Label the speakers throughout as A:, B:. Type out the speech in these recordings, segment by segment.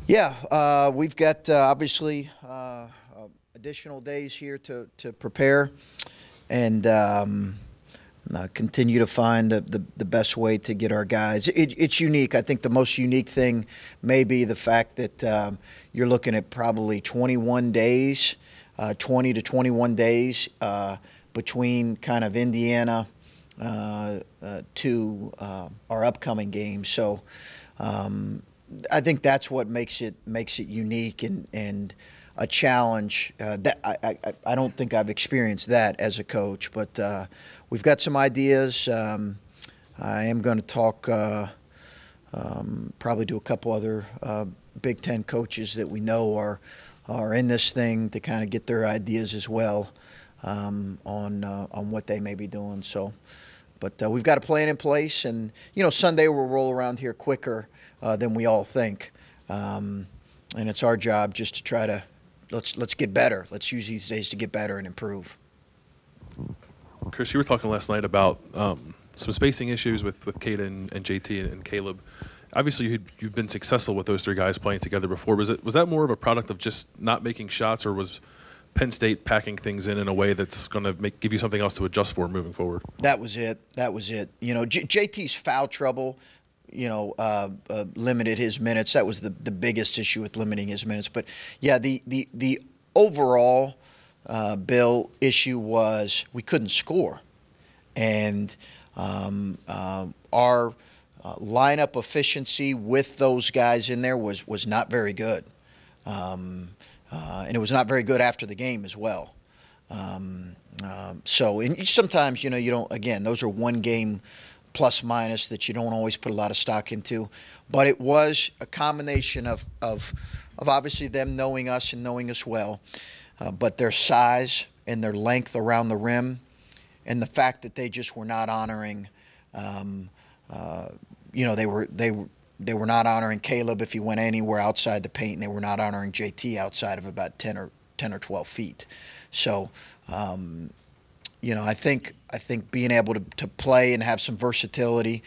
A: Yeah, we've got obviously additional days here to prepare and continue to find the best way to get our guys. It's unique. I think the most unique thing may be the fact that you're looking at probably 21 days, 20 to 21 days between kind of Indiana to our upcoming game. So I think that's what makes it unique and a challenge. That I don't think I've experienced that as a coach, but we've got some ideas. I am going to talk, probably to a couple other Big Ten coaches that we know are in this thing to kind of get their ideas as well on what they may be doing. So, but we've got a plan in place, and Sunday will roll around here quicker than we all think, and it's our job just to try to let's get better. Let's use these days to get better and improve.
B: Chris, you were talking last night about some spacing issues with Caden and JT and Caleb. Obviously, you've been successful with those three guys playing together before. Was that more of a product of just not making shots, or was Penn State packing things in a way that's going to give you something else to adjust for moving forward?
A: That was it. JT's foul trouble, limited his minutes. That was the biggest issue with limiting his minutes. But yeah, the overall Bill issue was we couldn't score, and our lineup efficiency with those guys in there was not very good, and it was not very good after the game as well. So and sometimes you don't. Again, those are one game plus minus that you don't always put a lot of stock into, but it was a combination of obviously them knowing us and knowing us well, but their size and their length around the rim, and the fact that they just were not honoring. They were not honoring Caleb if he went anywhere outside the paint, and they were not honoring JT outside of about 10 or 12 feet. So, I think being able to play and have some versatility.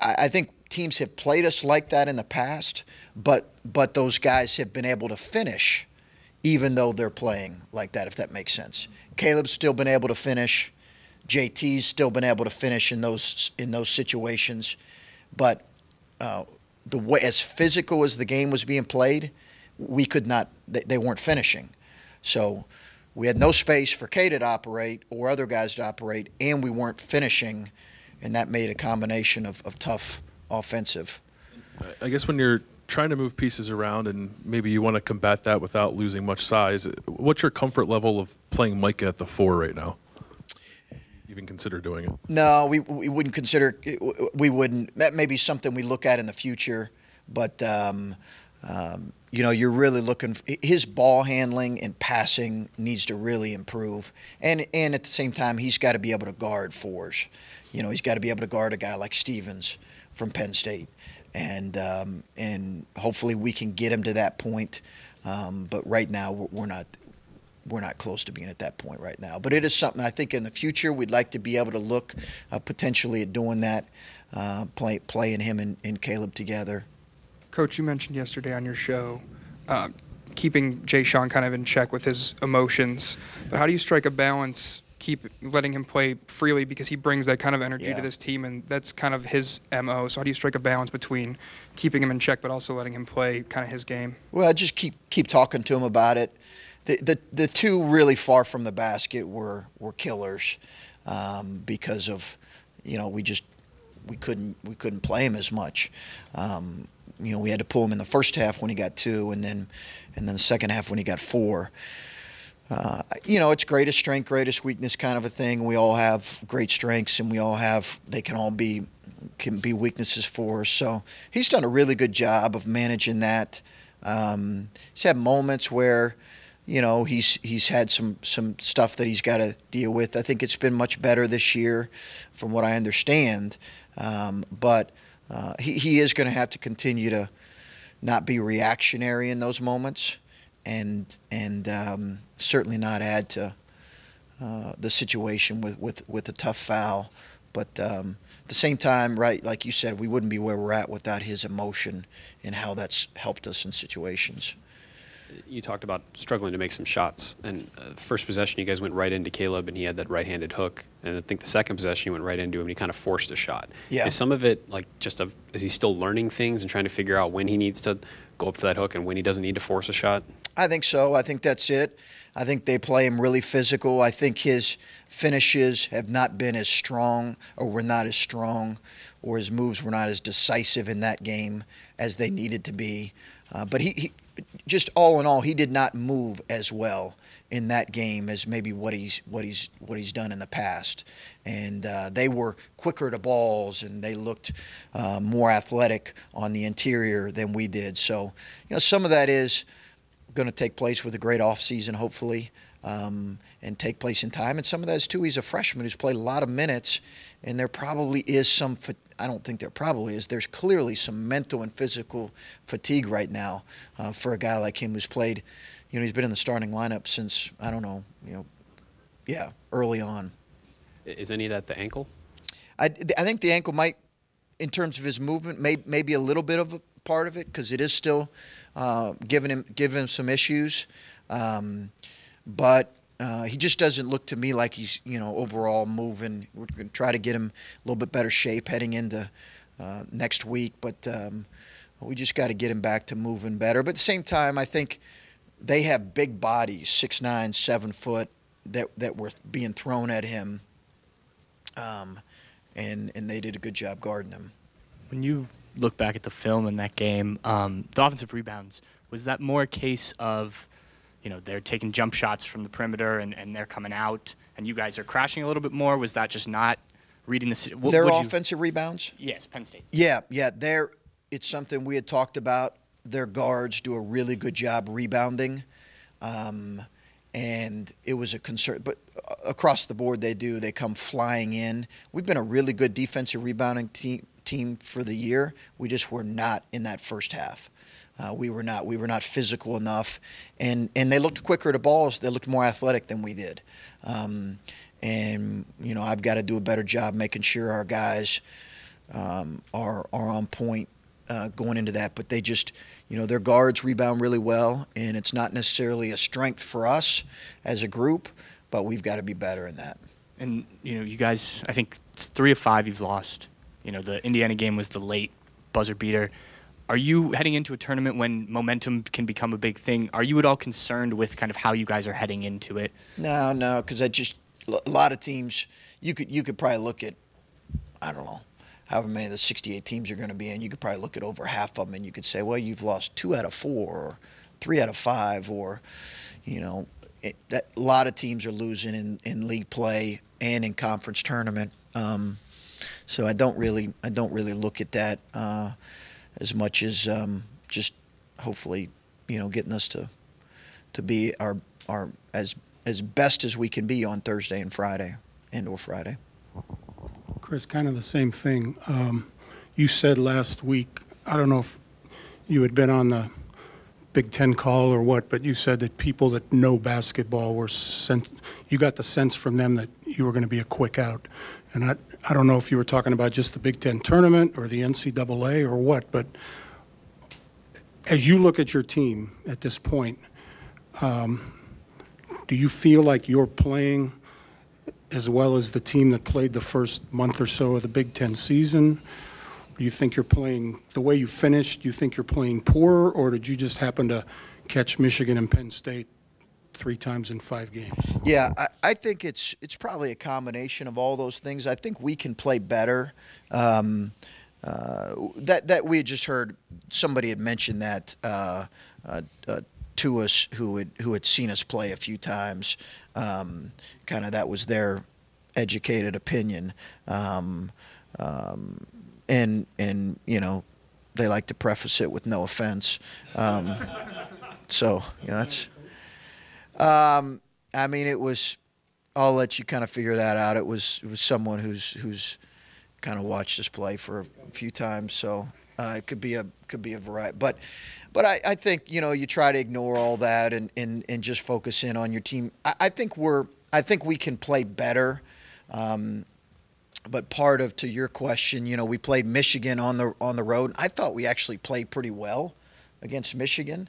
A: I think teams have played us like that in the past, but those guys have been able to finish, even though they're playing like that. If that makes sense. Caleb's still been able to finish. JT's still been able to finish in those situations, but the way as physical as the game was being played, we could not. They weren't finishing, so we had no space for Kata to operate or other guys to operate, and we weren't finishing, and that made a combination of tough offensive.
B: I guess when you're trying to move pieces around and maybe you want to combat that without losing much size, what's your comfort level of playing Micah at the 4 right now? Even consider doing it?
A: No, we wouldn't consider. We wouldn't. That may be something we look at in the future, but you're really looking. His ball handling and passing needs to really improve, and at the same time, he's got to be able to guard fours. He's got to be able to guard a guy like Stevens from Penn State, and hopefully we can get him to that point. But right now, we're not close to being at that point right now. But it is something I think in the future we'd like to be able to look potentially at doing that, playing him and Caleb together.
C: Coach, you mentioned yesterday on your show keeping Jay Sean kind of in check with his emotions. But how do you strike a balance, keep letting him play freely, because he brings that kind of energy to this team, and that's kind of his MO. So how do you strike a balance between keeping him in check but also letting him play kind of his game?
A: Well, I just keep talking to him about it. The two really far from the basket were killers because of we couldn't play him as much. We had to pull him in the first half when he got 2, and then the second half when he got 4. It's greatest strength, greatest weakness kind of a thing. We all have great strengths, and they can all be weaknesses for us. So he's done a really good job of managing that. He's had moments where he's had some stuff that he's got to deal with. I think it's been much better this year from what I understand. But he is going to have to continue to not be reactionary in those moments and certainly not add to the situation with a tough foul. But at the same time, right, like you said, we wouldn't be where we're at without his emotion and how that's helped us in situations.
D: You talked about struggling to make some shots, and first possession you guys went right into Caleb, and he had that right-handed hook, and I think the second possession you went right into him, and he kind of forced a shot.
A: Yeah.
D: Is some of it like is he still learning things and trying to figure out when he needs to go up for that hook and when he doesn't need to force a shot?
A: I think so. I think that's it. I think they play him really physical. I think his finishes have not been as strong, or were not as strong, or his moves were not as decisive in that game as they needed to be. But he just all in all, he did not move as well in that game as maybe what he's done in the past. And they were quicker to balls, and they looked more athletic on the interior than we did. So, some of that is going to take place with a great offseason, hopefully, and take place in time. And some of that is, too, he's a freshman who's played a lot of minutes, and there probably is some – I don't think there probably is. There's clearly some mental and physical fatigue right now for a guy like him who's played – he's been in the starting lineup since, I don't know, early on.
D: Is any of that the ankle?
A: I think the ankle might, in terms of his movement, maybe a little bit of a part of it, because it is still giving him some issues. But he just doesn't look to me like he's, overall moving. We're going to try to get him a little bit better shape heading into next week. But we just got to get him back to moving better. But at the same time, I think they have big bodies, 6'9", 7 foot, that were being thrown at him. And they did a good job guarding him.
E: When you look back at the film in that game, the offensive rebounds, was that more a case of, they're taking jump shots from the perimeter and they're coming out and you guys are crashing a little bit more? Was that just not reading the
A: their offensive rebounds?
E: Yes, Penn State.
A: Yeah. It's something we had talked about. Their guards do a really good job rebounding. And it was a concern. But across the board they do. They come flying in. We've been a really good defensive rebounding team for the year. We just were not in that first half. We were not physical enough, and they looked quicker to balls. They looked more athletic than we did, and I've got to do a better job making sure our guys are on point going into that. But they just, their guards rebound really well, and it's not necessarily a strength for us as a group, but we've got to be better in that.
E: And you guys, I think it's 3 of 5 you've lost. The Indiana game was the late buzzer beater. Are you heading into a tournament when momentum can become a big thing? Are you at all concerned with kind of how you guys are heading into it?
A: No, because a lot of teams, you could probably look at, I don't know, however many of the 68 teams are going to be in, you could probably look at over half of them and you could say, well, you've lost 2 out of 4 or 3 out of 5, or, a lot of teams are losing in league play and in conference tournament. So I don't really look at that as much as just hopefully, getting us to be our as best as we can be on Thursday and Friday or Friday.
F: Chris, kind of the same thing. You said last week, I don't know if you had been on the Big Ten call or what, but you said that people that know basketball you got the sense from them that you were going to be a quick out. And I don't know if you were talking about just the Big Ten tournament or the NCAA or what, but as you look at your team at this point, do you feel like you're playing as well as the team that played the first month or so of the Big Ten season? Do you think you're playing the way you finished? Do you think you're playing poorer, or did you just happen to catch Michigan and Penn State 3 times in 5 games?
A: Yeah, I think it's probably a combination of all those things. I think we can play better. That we had just heard somebody had mentioned that to us who had seen us play a few times. Kind of that was their educated opinion. And they like to preface it with no offense. So that's. I mean, it was. I'll let you kind of figure that out. It was someone who's kind of watched us play for a few times, so it could be a variety. But I think you try to ignore all that and just focus in on your team. I think we can play better. part of, to your question, you know, we played Michigan on the road. I thought we actually played pretty well against Michigan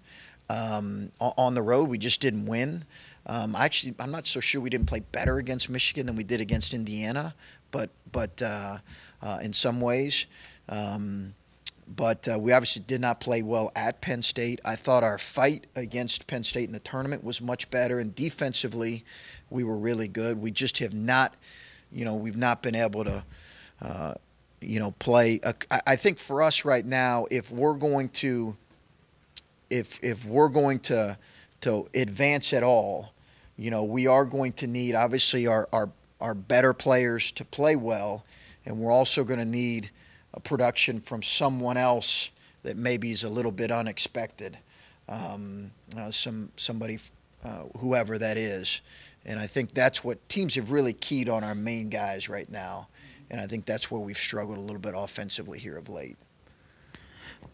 A: on the road. We just didn't win. I'm not so sure we didn't play better against Michigan than we did against Indiana, but in some ways. But we obviously did not play well at Penn State. I thought our fight against Penn State in the tournament was much better, and defensively we were really good. We just have not, you know, we've not been able to, you know, play. I think for us right now, if we're going to advance at all, you know, we are going to need obviously our better players to play well, and we're also going to need a production from someone else that maybe is a little bit unexpected, somebody, whoever that is. And I think that's what teams have really keyed on, our main guys right now. And I think that's where we've struggled a little bit offensively here of late.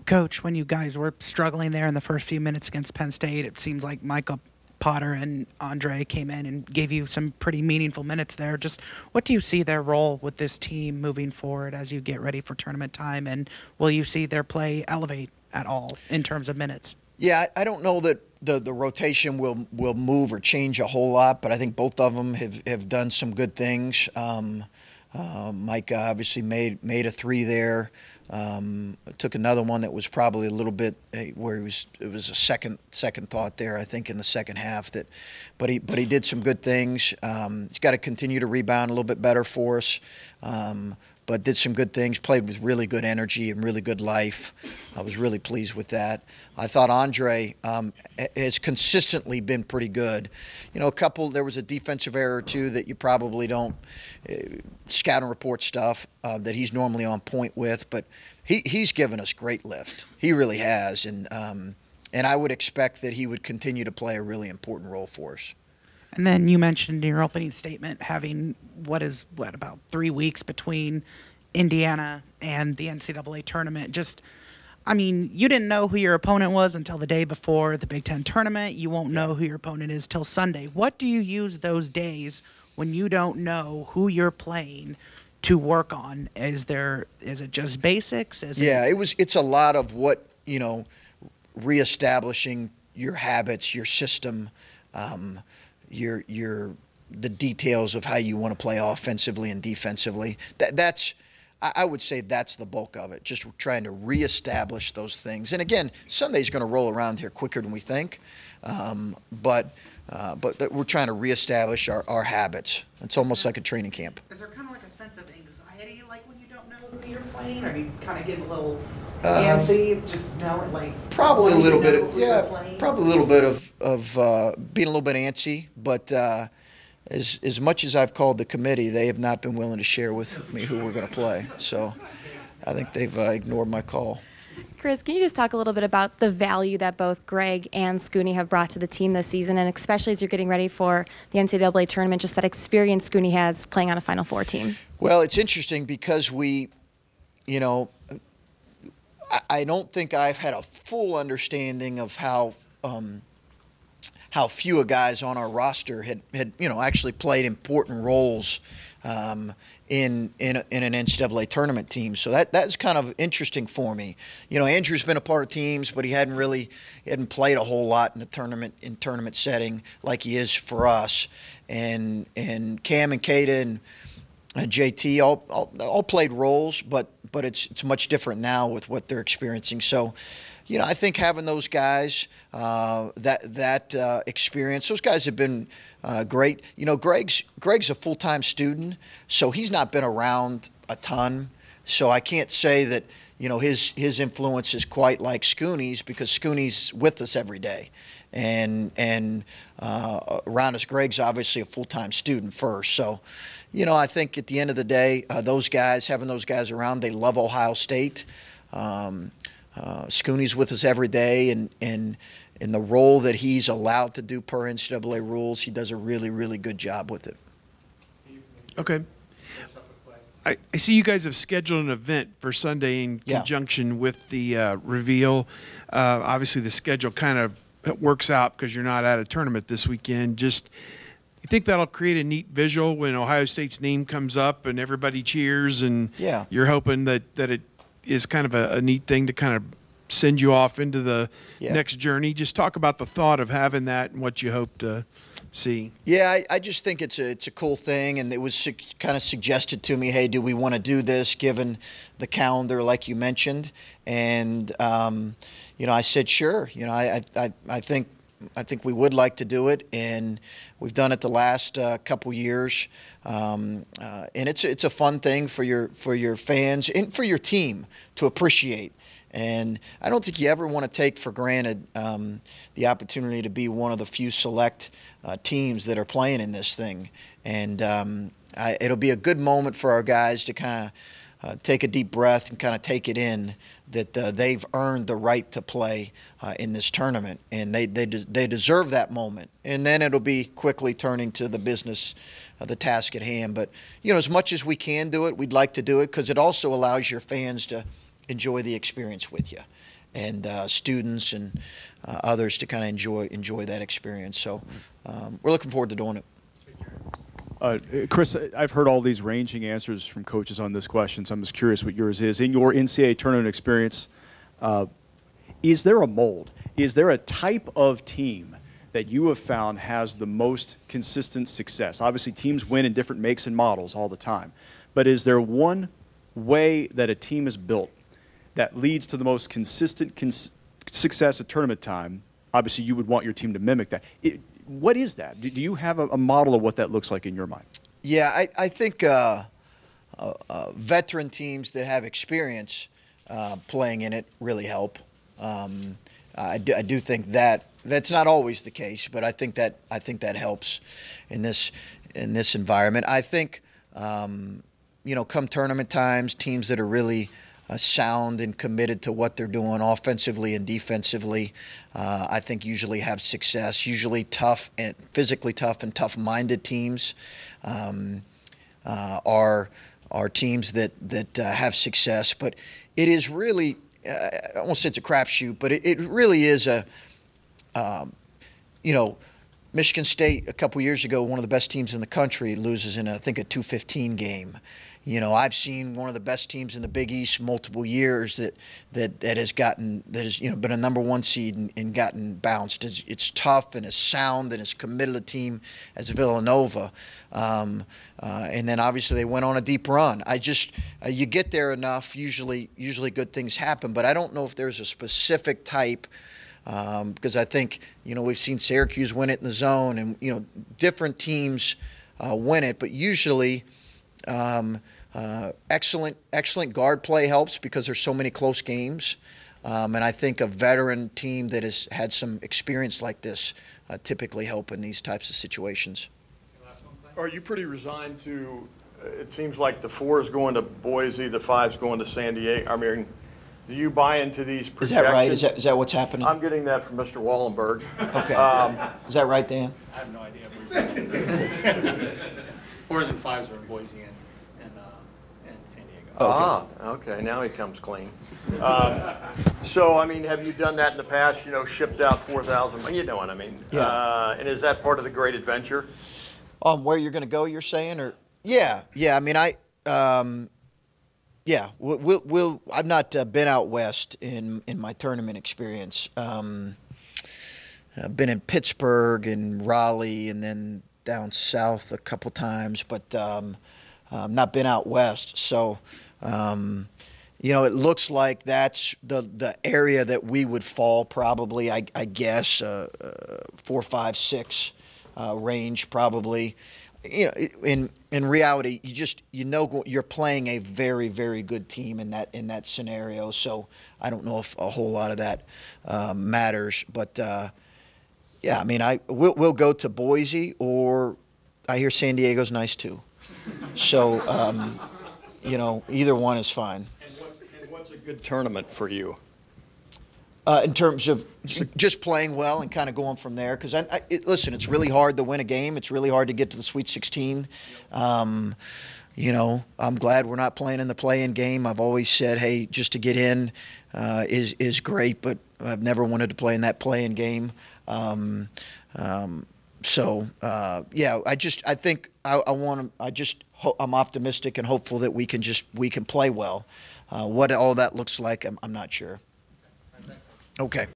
G: Coach, when you guys were struggling there in the first few minutes against Penn State, it seems like Michael Potter and Andre came in and gave you some pretty meaningful minutes there. Just what do you see their role with this team moving forward as you get ready for tournament time? And will you see their play elevate at all in terms of minutes? Yeah, I don't know that the rotation will move or change a whole lot, but I think both of them have done some good things. Mike obviously made a three there. Took another one that was probably a little bit where it was a second thought there, I think, in the second half. But he did some good things. He's got to continue to rebound a little bit better for us. But did some good things, played with really good energy and really good life. I was really pleased with that. I thought Andre has consistently been pretty good. You know, there was a defensive error or two that you probably don't scout and report stuff that he's normally on point with, but he's given us great lift. He really has, and I would expect that he would continue to play a really important role for us. And then you mentioned in your opening statement having about 3 weeks between Indiana and the NCAA tournament. Just, I mean, you didn't know who your opponent was until the day before the Big Ten tournament. You won't know who your opponent is till Sunday. What do you use those days when you don't know who you're playing to work on? Is it just basics? It's a lot of what, you know, reestablishing your habits, your system, the details of how you want to play offensively and defensively. I would say that's the bulk of it, just trying to reestablish those things. And again, Sunday's going to roll around here quicker than we think, but we're trying to reestablish our habits. It's almost like a training camp. Is there kind of like a sense of anxiety, like when you don't know who you're playing? Or you kind of get a little antsy, just knowing, like probably a little bit of being a little bit antsy, but as much as I've called the committee, they have not been willing to share with me who we're going to play. So I think they've ignored my call.
H: Chris, can you just talk a little bit about the value that both Greg and Scooney have brought to the team this season, and especially as you're getting ready for the NCAA tournament, just that experience Scooney has playing on a Final Four team? Well, it's interesting because I don't think I've had a full understanding of how few guys on our roster had actually played important roles in an NCAA tournament team. So that's kind of interesting for me. You know, Andrew's been a part of teams, but he hadn't played a whole lot in the tournament setting like he is for us. And Cam and Kata and JT all played roles, but it's much different now with what they're experiencing. So, you know, I think having those guys, that experience, those guys have been great. You know, Greg's a full-time student, so he's not been around a ton. So I can't say that, you know, his influence is quite like Scooney's, because Scooney's with us every day. And around us, Greg's obviously a full-time student first. So, you know, I think at the end of the day, having those guys around, they love Ohio State. Scooney's with us every day, and in the role that he's allowed to do per NCAA rules, he does a really, really good job with it.
I: Okay. I see you guys have scheduled an event for Sunday in conjunction with the reveal. Obviously, the schedule kind of works out because you're not at a tournament this weekend. Just You think that'll create a neat visual when Ohio State's name comes up and everybody cheers, and
A: Yeah.
I: you're hoping that it is kind of a neat thing to kind of send you off into the next journey. Just talk about the thought of having that and what you hope to see.
A: Yeah, I just think it's a cool thing, and it was kind of suggested to me, hey, do we want to do this given the calendar like you mentioned? And I said sure. I think we would like to do it, and we've done it the last couple years, and it's a fun thing for your fans and for your team to appreciate. And I don't think you ever want to take for granted the opportunity to be one of the few select teams that are playing in this thing. And it'll be a good moment for our guys to kind of take a deep breath and kind of take it in that they've earned the right to play in this tournament. And they deserve that moment. And then it'll be quickly turning to the business, the task at hand. But, as much as we can do it, we'd like to do it because it also allows your fans to enjoy the experience with you, and students and others to kind of enjoy that experience. So we're looking forward to doing it.
J: Chris, I've heard all these ranging answers from coaches on this question, so I'm just curious what yours is. In your NCAA tournament experience, is there a mold? Is there a type of team that you have found has the most consistent success? Obviously, teams win in different makes and models all the time, but is there one way that a team is built that leads to the most consistent success at tournament time? Obviously, you would want your team to mimic that. What is that? Do you have a model of what that looks like in your mind?
A: Yeah, I think veteran teams that have experience playing in it really help. I do think that's not always the case, but I think that helps in this environment. I think come tournament times, teams that are really sound and committed to what they're doing offensively and defensively, I think usually have success. Usually tough and physically tough and tough-minded teams are teams that have success. But it is really, I won't say it's a crapshoot, but it really is Michigan State a couple years ago, one of the best teams in the country, loses in I think a 2:15 game. I've seen one of the best teams in the Big East multiple years that has been a number one seed and gotten bounced. It's tough and as sound and as committed a team as Villanova, and then obviously they went on a deep run. You get there enough, usually good things happen. But I don't know if there's a specific type. Because I think, we've seen Syracuse win it in the zone, and, different teams win it. But usually excellent guard play helps because there's so many close games. And I think a veteran team that has had some experience like this typically help in these types of situations.
K: Are you pretty resigned to, it seems like the 4 is going to Boise, the 5 is going to San Diego. I mean, do you buy into these projections?
A: Is that right? Is that what's happening?
K: I'm getting that from Mr. Wallenberg.
A: Okay. Is that right, Dan?
E: I have no idea. 4s and 5s are in Boise and San Diego.
K: Okay. Now he comes clean. So, I mean, have you done that in the past? Shipped out 4,000. You know what I mean?
A: Yeah.
K: And is that part of the great adventure?
A: Where you're going to go, you're saying, or yeah. I mean, yeah, I've not been out west in my tournament experience. I've been in Pittsburgh and Raleigh and then down south a couple times, but not been out west. So, it looks like that's the area that we would fall probably, I guess, 4, 5, 6 range probably. In reality, you're playing a very, very good team in that scenario. So I don't know if a whole lot of that matters, but yeah, I mean, we'll go to Boise, or I hear San Diego's nice too. So either one is fine.
K: And what's a good tournament for you?
A: In terms of just playing well and kind of going from there. Because, listen, it's really hard to win a game. It's really hard to get to the Sweet 16. I'm glad we're not playing in the play-in game. I've always said, hey, just to get in is great, but I've never wanted to play in that play-in game.
H: Yeah, I think I'm optimistic and hopeful that we can play well. What all that looks like, I'm not sure. Okay.